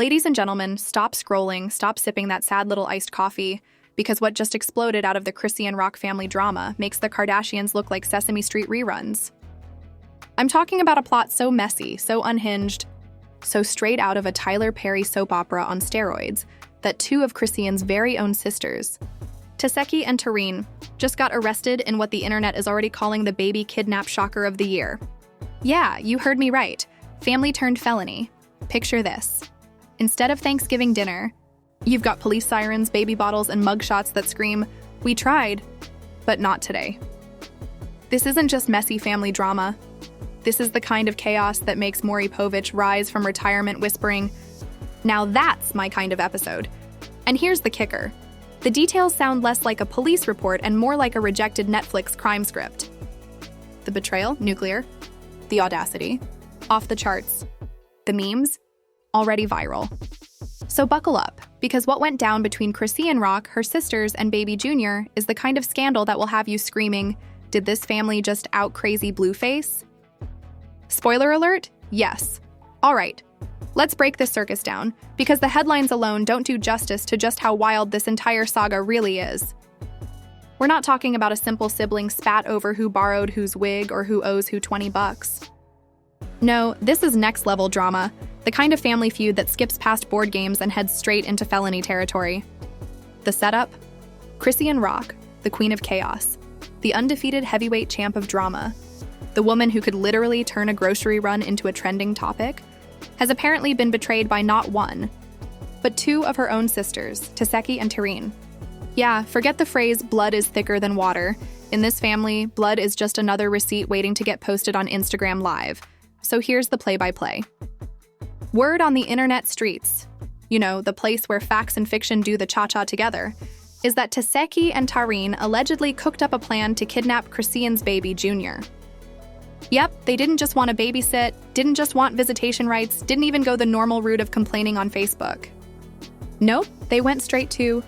Ladies and gentlemen, stop scrolling, stop sipping that sad little iced coffee, because what just exploded out of the Chrisean Rock family drama makes the Kardashians look like Sesame Street reruns. I'm talking about a plot so messy, so unhinged, so straight out of a Tyler Perry soap opera on steroids, that two of Chrisean's very own sisters, Tesehki and Tarine, just got arrested in what the internet is already calling the baby kidnap shocker of the year. Yeah, you heard me right. Family turned felony. Picture this. Instead of Thanksgiving dinner, you've got police sirens, baby bottles, and mugshots that scream, "We tried, but not today." This isn't just messy family drama. This is the kind of chaos that makes Maury Povich rise from retirement whispering, "Now that's my kind of episode." And here's the kicker. The details sound less like a police report and more like a rejected Netflix crime script. The betrayal, nuclear. The audacity, off the charts. The memes, already viral. So buckle up, because what went down between Chrisean Rock, her sisters, and baby Junior is the kind of scandal that will have you screaming, "Did this family just out-crazy Blueface?" Spoiler alert? Yes. All right, let's break this circus down, because the headlines alone don't do justice to just how wild this entire saga really is. We're not talking about a simple sibling spat over who borrowed whose wig or who owes who $20. No, this is next-level drama, the kind of family feud that skips past board games and heads straight into felony territory. The setup? Chrisean Rock, the queen of chaos, the undefeated heavyweight champ of drama, the woman who could literally turn a grocery run into a trending topic, has apparently been betrayed by not one, but two of her own sisters, Tesehki and Tarine. Yeah, forget the phrase, "blood is thicker than water." In this family, blood is just another receipt waiting to get posted on Instagram Live. So here's the play-by-play. Word on the internet streets, you know, the place where facts and fiction do the cha-cha together, is that Tesehki and Tarine allegedly cooked up a plan to kidnap Chrisean's baby Junior. Yep, they didn't just want to babysit, didn't just want visitation rights, didn't even go the normal route of complaining on Facebook. Nope, they went straight to,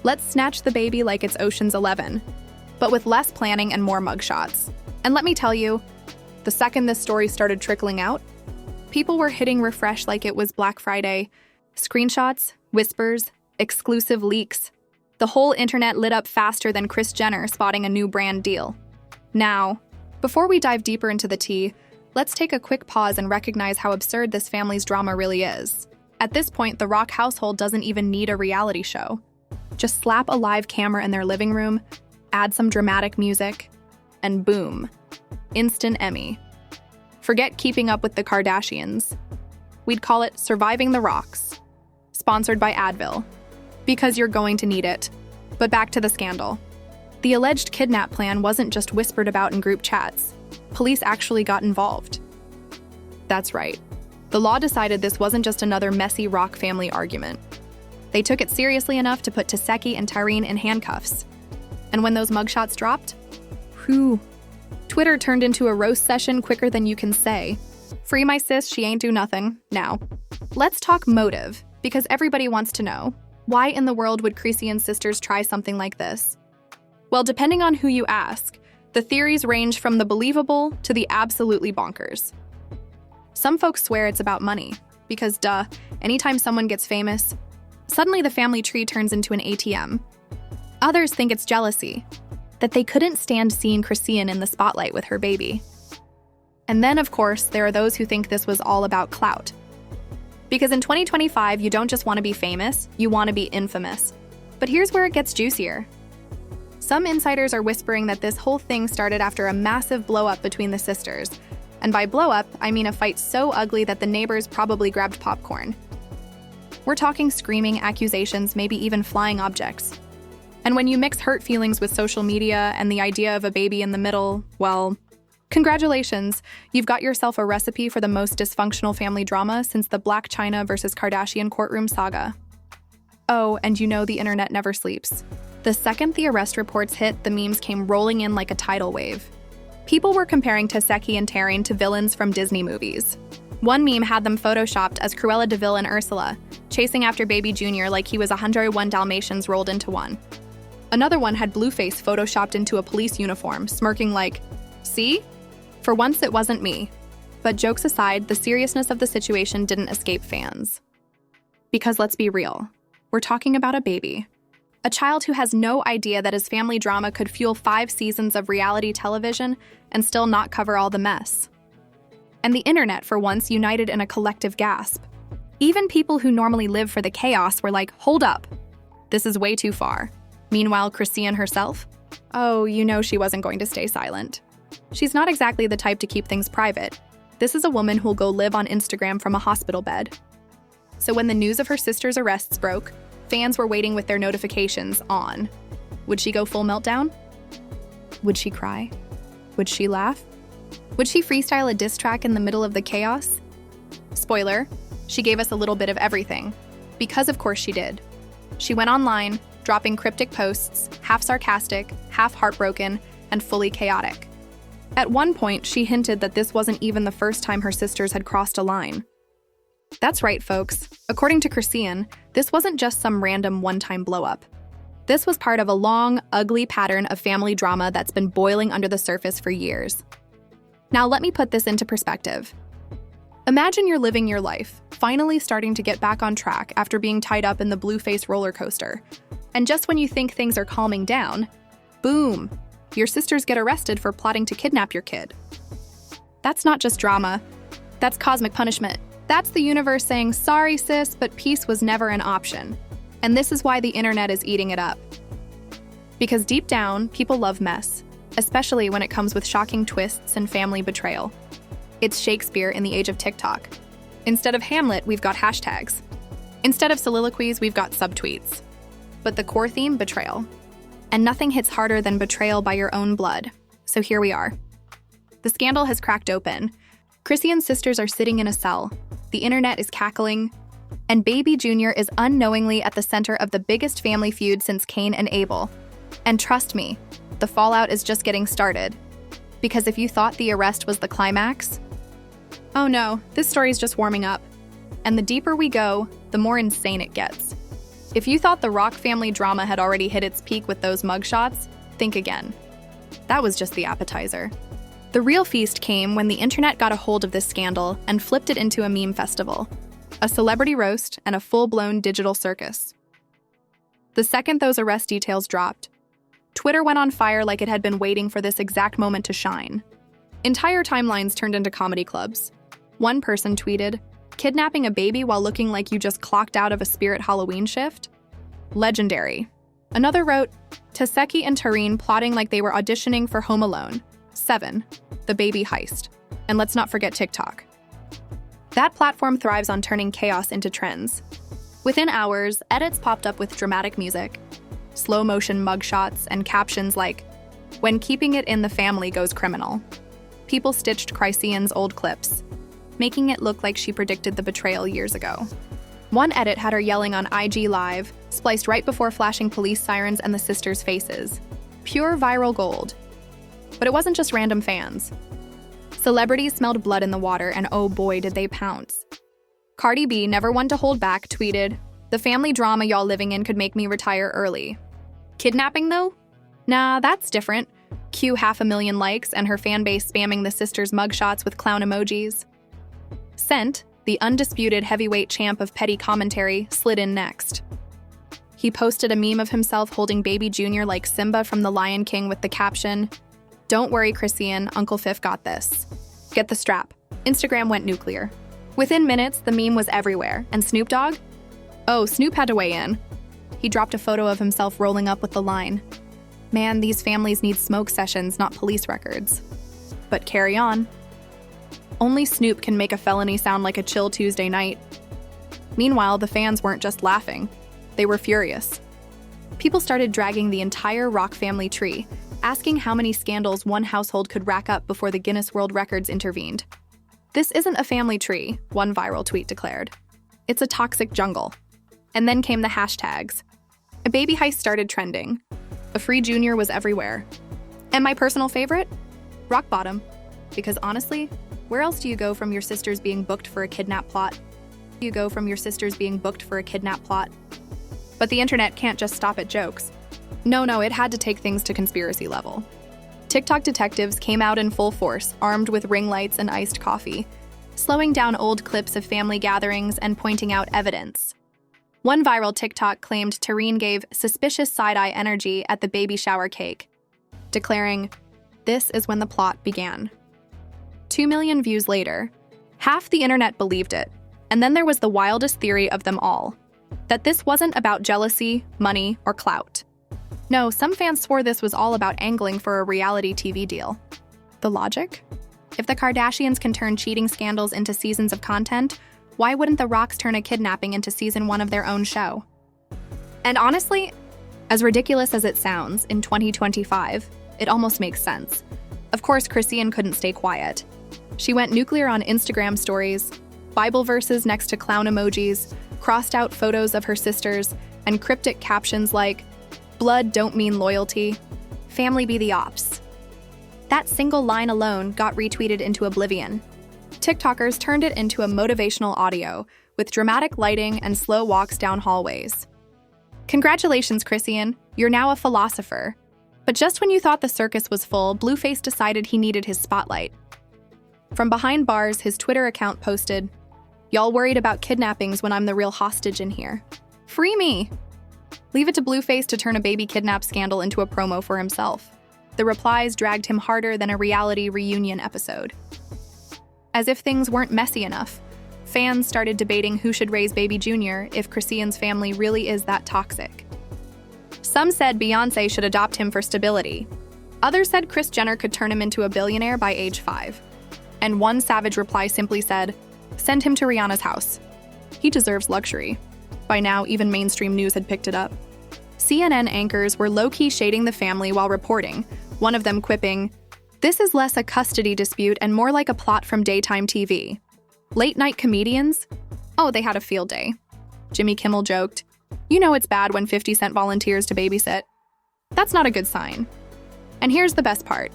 "Let's snatch the baby like it's Ocean's 11, but with less planning and more mugshots." And let me tell you, the second this story started trickling out, people were hitting refresh like it was Black Friday. Screenshots, whispers, exclusive leaks. The whole internet lit up faster than Kris Jenner spotting a new brand deal. Now, before we dive deeper into the tea, let's take a quick pause and recognize how absurd this family's drama really is. At this point, the Rock household doesn't even need a reality show. Just slap a live camera in their living room, add some dramatic music, and boom, instant Emmy. Forget Keeping Up with the Kardashians. We'd call it Surviving the Rocks, sponsored by Advil, because you're going to need it. But back to the scandal. The alleged kidnap plan wasn't just whispered about in group chats. Police actually got involved. That's right. The law decided this wasn't just another messy Rock family argument. They took it seriously enough to put Tesehki and Tarine in handcuffs. And when those mugshots dropped, whew, Twitter turned into a roast session quicker than you can say. Free my sis, she ain't do nothing. Now, let's talk motive, because everybody wants to know, why in the world would Chrisean sisters try something like this? Well, depending on who you ask, the theories range from the believable to the absolutely bonkers. Some folks swear it's about money, because duh, anytime someone gets famous, suddenly the family tree turns into an ATM. Others think it's jealousy, that they couldn't stand seeing Chrisean in the spotlight with her baby. And then, of course, there are those who think this was all about clout. Because in 2025, you don't just want to be famous, you want to be infamous. But here's where it gets juicier. Some insiders are whispering that this whole thing started after a massive blow-up between the sisters. And by blow-up, I mean a fight so ugly that the neighbors probably grabbed popcorn. We're talking screaming, accusations, maybe even flying objects. And when you mix hurt feelings with social media and the idea of a baby in the middle, well, congratulations, you've got yourself a recipe for the most dysfunctional family drama since the Blac Chyna versus Kardashian courtroom saga. Oh, and you know the internet never sleeps. The second the arrest reports hit, the memes came rolling in like a tidal wave. People were comparing Tesehki and Tarine to villains from Disney movies. One meme had them photoshopped as Cruella de Vil and Ursula, chasing after baby Junior like he was 101 Dalmatians rolled into one. Another one had Blueface photoshopped into a police uniform, smirking like, "See? For once it wasn't me." But jokes aside, the seriousness of the situation didn't escape fans. Because let's be real, we're talking about a baby. A child who has no idea that his family drama could fuel 5 seasons of reality television and still not cover all the mess. And the internet, for once, united in a collective gasp. Even people who normally live for the chaos were like, hold up, this is way too far. Meanwhile, Chrisean herself? Oh, you know she wasn't going to stay silent. She's not exactly the type to keep things private. This is a woman who'll go live on Instagram from a hospital bed. So when the news of her sister's arrests broke, fans were waiting with their notifications on. Would she go full meltdown? Would she cry? Would she laugh? Would she freestyle a diss track in the middle of the chaos? Spoiler, she gave us a little bit of everything. Because of course she did. She went online, dropping cryptic posts, half sarcastic, half heartbroken, and fully chaotic. At one point, she hinted that this wasn't even the first time her sisters had crossed a line. That's right, folks. According to Chrisean, this wasn't just some random one-time blow-up. This was part of a long, ugly pattern of family drama that's been boiling under the surface for years. Now let me put this into perspective. Imagine you're living your life, finally starting to get back on track after being tied up in the Blueface roller coaster. And just when you think things are calming down, boom, your sisters get arrested for plotting to kidnap your kid. That's not just drama, that's cosmic punishment. That's the universe saying, sorry sis, but peace was never an option. And this is why the internet is eating it up. Because deep down, people love mess, especially when it comes with shocking twists and family betrayal. It's Shakespeare in the age of TikTok. Instead of Hamlet, we've got hashtags. Instead of soliloquies, we've got subtweets. But the core theme, betrayal. And nothing hits harder than betrayal by your own blood. So here we are. The scandal has cracked open. Chrisean's sisters are sitting in a cell. The internet is cackling. And baby Junior is unknowingly at the center of the biggest family feud since Cain and Abel. And trust me, the fallout is just getting started. Because if you thought the arrest was the climax, oh no, this story's just warming up. And the deeper we go, the more insane it gets. If you thought the Rock family drama had already hit its peak with those mugshots, think again. That was just the appetizer. The real feast came when the internet got a hold of this scandal and flipped it into a meme festival, a celebrity roast, and a full-blown digital circus. The second those arrest details dropped, Twitter went on fire like it had been waiting for this exact moment to shine. Entire timelines turned into comedy clubs. One person tweeted, "Kidnapping a baby while looking like you just clocked out of a Spirit Halloween shift? Legendary." Another wrote, "Taseki and Tareen plotting like they were auditioning for Home Alone. 7. The baby heist." And let's not forget TikTok. That platform thrives on turning chaos into trends. Within hours, edits popped up with dramatic music, slow-motion mugshots, and captions like, "When keeping it in the family goes criminal." People stitched Chrisean's old clips, making it look like she predicted the betrayal years ago. One edit had her yelling on IG Live, spliced right before flashing police sirens and the sisters' faces. Pure viral gold. But it wasn't just random fans. Celebrities smelled blood in the water, and oh boy did they pounce. Cardi B, never one to hold back, tweeted, "The family drama y'all living in could make me retire early. Kidnapping though? Nah, that's different." Cue 500,000 likes and her fanbase spamming the sisters' mugshots with clown emojis. Scent, the undisputed heavyweight champ of petty commentary, slid in next. He posted a meme of himself holding baby Junior like Simba from The Lion King with the caption, "Don't worry, Chrisean, Uncle Fif got this." Get the strap. Instagram went nuclear. Within minutes, the meme was everywhere. And Snoop Dogg? Oh, Snoop had to weigh in. He dropped a photo of himself rolling up with the line, "Man, these families need smoke sessions, not police records." But carry on. Only Snoop can make a felony sound like a chill Tuesday night. Meanwhile, the fans weren't just laughing. They were furious. People started dragging the entire Rock family tree, asking how many scandals one household could rack up before the Guinness World Records intervened. "This isn't a family tree," one viral tweet declared. "It's a toxic jungle." And then came the hashtags. A baby heist started trending. A free Junior was everywhere. And my personal favorite? Rock bottom. Because honestly, where else do you go from your sisters being booked for a kidnap plot? You go from your sisters being booked for a kidnap plot. But the internet can't just stop at jokes. No, it had to take things to conspiracy level. TikTok detectives came out in full force, armed with ring lights and iced coffee, slowing down old clips of family gatherings and pointing out evidence. One viral TikTok claimed Tareen gave suspicious side-eye energy at the baby shower cake, declaring, "This is when the plot began." 2 million views later, half the internet believed it, and then there was the wildest theory of them all, that this wasn't about jealousy, money, or clout. No, some fans swore this was all about angling for a reality TV deal. The logic? If the Kardashians can turn cheating scandals into seasons of content, why wouldn't the Rocks turn a kidnapping into season 1 of their own show? And honestly, as ridiculous as it sounds, in 2025, it almost makes sense. Of course, Chrisean couldn't stay quiet. She went nuclear on Instagram stories, Bible verses next to clown emojis, crossed out photos of her sisters, and cryptic captions like, "Blood don't mean loyalty. Family be the ops." That single line alone got retweeted into oblivion. TikTokers turned it into a motivational audio with dramatic lighting and slow walks down hallways. Congratulations, Chrisean, you're now a philosopher. But just when you thought the circus was full, Blueface decided he needed his spotlight. From behind bars, his Twitter account posted, "Y'all worried about kidnappings when I'm the real hostage in here. Free me!" Leave it to Blueface to turn a baby kidnap scandal into a promo for himself. The replies dragged him harder than a reality reunion episode. As if things weren't messy enough, fans started debating who should raise baby Junior if Chrisean's family really is that toxic. Some said Beyoncé should adopt him for stability. Others said Kris Jenner could turn him into a billionaire by age 5. And one savage reply simply said, "Send him to Rihanna's house. He deserves luxury." By now, even mainstream news had picked it up. CNN anchors were low-key shading the family while reporting, one of them quipping, "This is less a custody dispute and more like a plot from daytime TV." Late-night comedians? Oh, they had a field day. Jimmy Kimmel joked, "You know it's bad when 50 Cent volunteers to babysit." That's not a good sign. And here's the best part.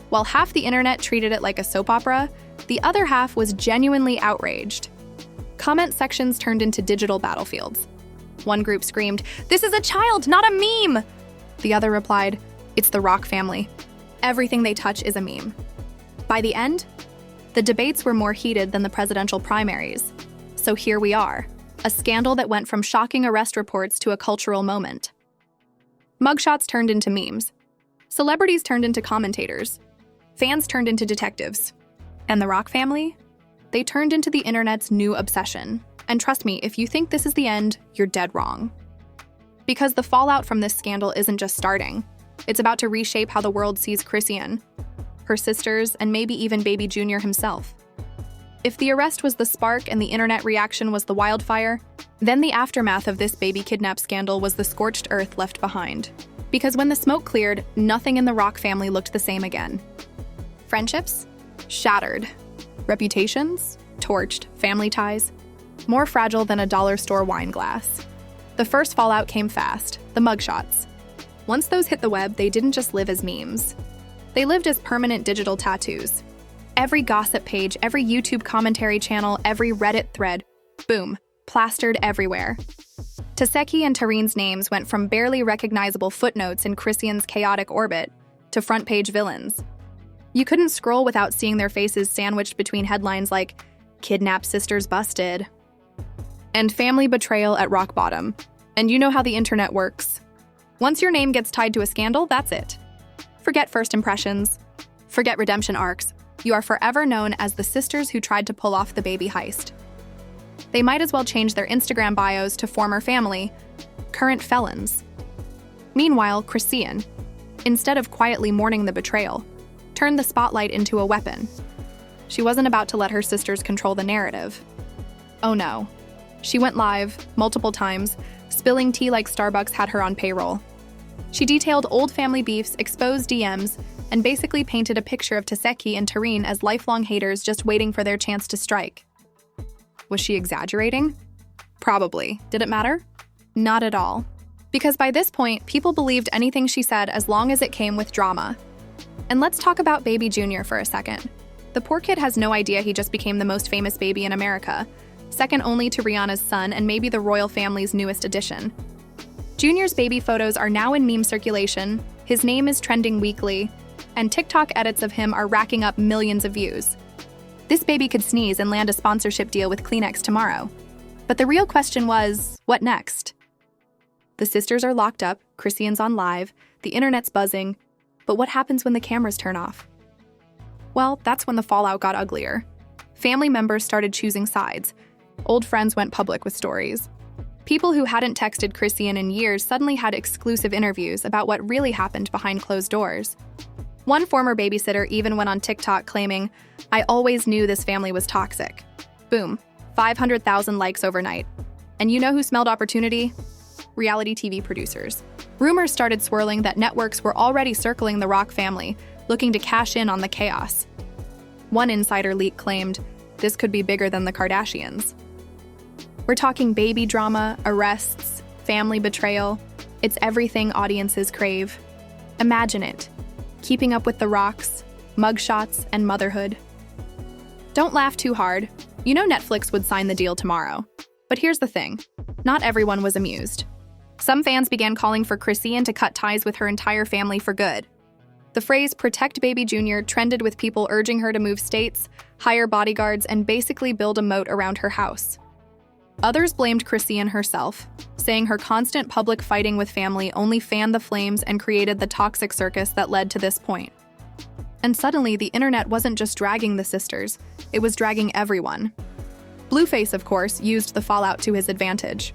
While half the internet treated it like a soap opera, the other half was genuinely outraged. Comment sections turned into digital battlefields. One group screamed, "This is a child, not a meme!" The other replied, "It's the Rock family. Everything they touch is a meme." By the end, the debates were more heated than the presidential primaries. So here we are, a scandal that went from shocking arrest reports to a cultural moment. Mugshots turned into memes. Celebrities turned into commentators. Fans turned into detectives. And the Rock family? They turned into the internet's new obsession. And trust me, if you think this is the end, you're dead wrong. Because the fallout from this scandal isn't just starting. It's about to reshape how the world sees Chrisean, her sisters, and maybe even baby Junior himself. If the arrest was the spark and the internet reaction was the wildfire, then the aftermath of this baby kidnap scandal was the scorched earth left behind. Because when the smoke cleared, nothing in the Rock family looked the same again. Friendships? Shattered. Reputations? Torched. Family ties? More fragile than a dollar store wine glass. The first fallout came fast, the mugshots. Once those hit the web, they didn't just live as memes. They lived as permanent digital tattoos. Every gossip page, every YouTube commentary channel, every Reddit thread, boom, plastered everywhere. Taseki and Tareen's names went from barely recognizable footnotes in Chrisean's chaotic orbit to front-page villains. You couldn't scroll without seeing their faces sandwiched between headlines like, "Kidnap sisters busted," and "Family betrayal at rock bottom." And you know how the internet works. Once your name gets tied to a scandal, that's it. Forget first impressions. Forget redemption arcs. You are forever known as the sisters who tried to pull off the baby heist. They might as well change their Instagram bios to former family, current felons. Meanwhile, Chrisean, instead of quietly mourning the betrayal, turned the spotlight into a weapon. She wasn't about to let her sisters control the narrative. Oh no. She went live, multiple times, spilling tea like Starbucks had her on payroll. She detailed old family beefs, exposed DMs, and basically painted a picture of Taseki and Tareen as lifelong haters just waiting for their chance to strike. Was she exaggerating? Probably. Did it matter? Not at all. Because by this point, people believed anything she said as long as it came with drama. And let's talk about baby Junior for a second. The poor kid has no idea he just became the most famous baby in America, second only to Rihanna's son and maybe the royal family's newest addition. Junior's baby photos are now in meme circulation, his name is trending weekly, and TikTok edits of him are racking up millions of views. This baby could sneeze and land a sponsorship deal with Kleenex tomorrow. But the real question was, what next? The sisters are locked up, Chrisean's on live, the internet's buzzing, but what happens when the cameras turn off? Well, that's when the fallout got uglier. Family members started choosing sides. Old friends went public with stories. People who hadn't texted Chrisean in years suddenly had exclusive interviews about what really happened behind closed doors. One former babysitter even went on TikTok claiming, "I always knew this family was toxic." Boom, 500,000 likes overnight. And you know who smelled opportunity? Reality TV producers. Rumors started swirling that networks were already circling the Rock family, looking to cash in on the chaos. One insider leak claimed, this could be bigger than the Kardashians. We're talking baby drama, arrests, family betrayal. It's everything audiences crave. Imagine it. Keeping up with the Rocks, mugshots, and motherhood. Don't laugh too hard. You know Netflix would sign the deal tomorrow. But here's the thing. Not everyone was amused. Some fans began calling for Chrisean to cut ties with her entire family for good. The phrase "protect baby Jr." trended with people urging her to move states, hire bodyguards, and basically build a moat around her house. Others blamed Chrisean herself, saying her constant public fighting with family only fanned the flames and created the toxic circus that led to this point. And suddenly, the internet wasn't just dragging the sisters, it was dragging everyone. Blueface, of course, used the fallout to his advantage.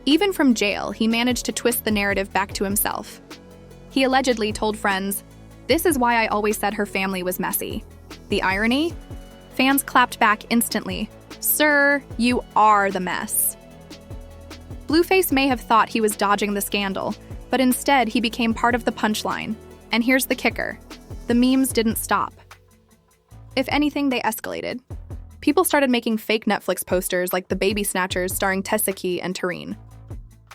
Even from jail, he managed to twist the narrative back to himself. He allegedly told friends, "This is why I always said her family was messy." The irony? Fans clapped back instantly. "Sir, you are the mess." Blueface may have thought he was dodging the scandal, but instead he became part of the punchline. And here's the kicker. The memes didn't stop. If anything, they escalated. People started making fake Netflix posters like The Baby Snatchers starring Tessaki and Tareen.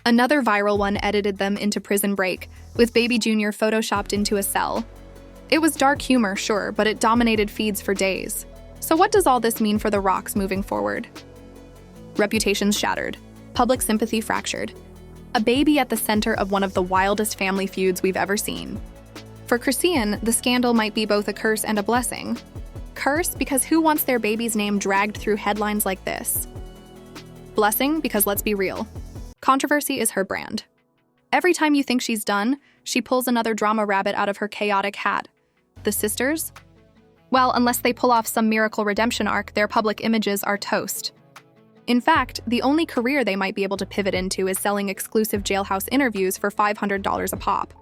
Another viral one edited them into Prison Break, with baby Jr. photoshopped into a cell. It was dark humor, sure, but it dominated feeds for days. So what does all this mean for the Rocks moving forward? Reputations shattered. Public sympathy fractured. A baby at the center of one of the wildest family feuds we've ever seen. For Chrisean, the scandal might be both a curse and a blessing. Curse because who wants their baby's name dragged through headlines like this? Blessing because let's be real. Controversy is her brand. Every time you think she's done, she pulls another drama rabbit out of her chaotic hat. The sisters? Well, unless they pull off some miracle redemption arc, their public images are toast. In fact, the only career they might be able to pivot into is selling exclusive jailhouse interviews for $500 a pop.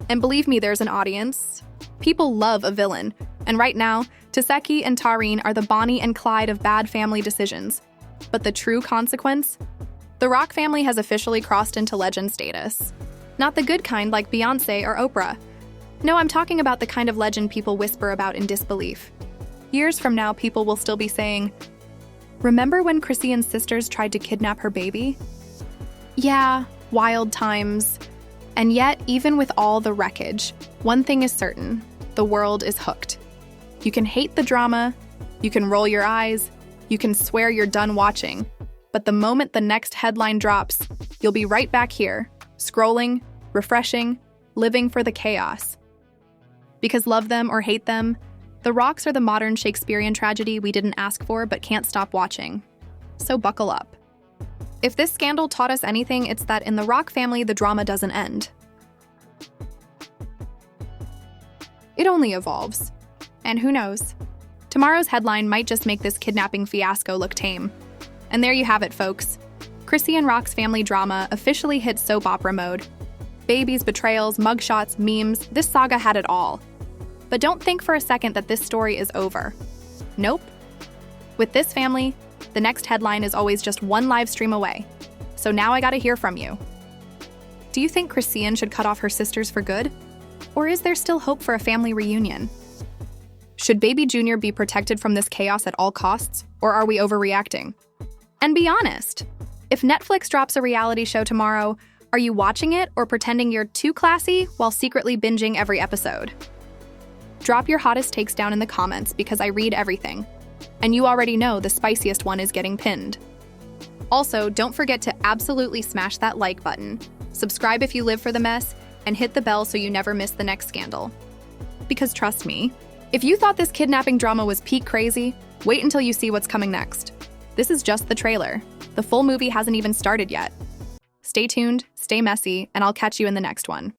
And believe me, there's an audience. People love a villain, and right now, Tessaki and Tareen are the Bonnie and Clyde of bad family decisions. But the true consequence? The Rock family has officially crossed into legend status. Not the good kind like Beyoncé or Oprah. No, I'm talking about the kind of legend people whisper about in disbelief. Years from now, people will still be saying, "Remember when Chrisean's sisters tried to kidnap her baby?" Yeah, wild times. And yet, even with all the wreckage, one thing is certain: the world is hooked. You can hate the drama, you can roll your eyes, you can swear you're done watching, but the moment the next headline drops, you'll be right back here, scrolling, refreshing, living for the chaos. Because love them or hate them, the Rocks are the modern Shakespearean tragedy we didn't ask for but can't stop watching. So buckle up. If this scandal taught us anything, it's that in the Rock family, the drama doesn't end. It only evolves. And who knows? Tomorrow's headline might just make this kidnapping fiasco look tame. And there you have it, folks. Chrisean Rock's family drama officially hit soap opera mode. Babies, betrayals, mugshots, memes, this saga had it all. But don't think for a second that this story is over. Nope. With this family, the next headline is always just one live stream away. So now I gotta hear from you. Do you think Chrisean should cut off her sisters for good? Or is there still hope for a family reunion? Should baby Jr. be protected from this chaos at all costs, or are we overreacting? And be honest, if Netflix drops a reality show tomorrow, are you watching it or pretending you're too classy while secretly binging every episode? Drop your hottest takes down in the comments because I read everything. And you already know the spiciest one is getting pinned. Also, don't forget to absolutely smash that like button, subscribe if you live for the mess, and hit the bell so you never miss the next scandal. Because trust me, if you thought this kidnapping drama was peak crazy, wait until you see what's coming next. This is just the trailer. The full movie hasn't even started yet. Stay tuned, stay messy, and I'll catch you in the next one.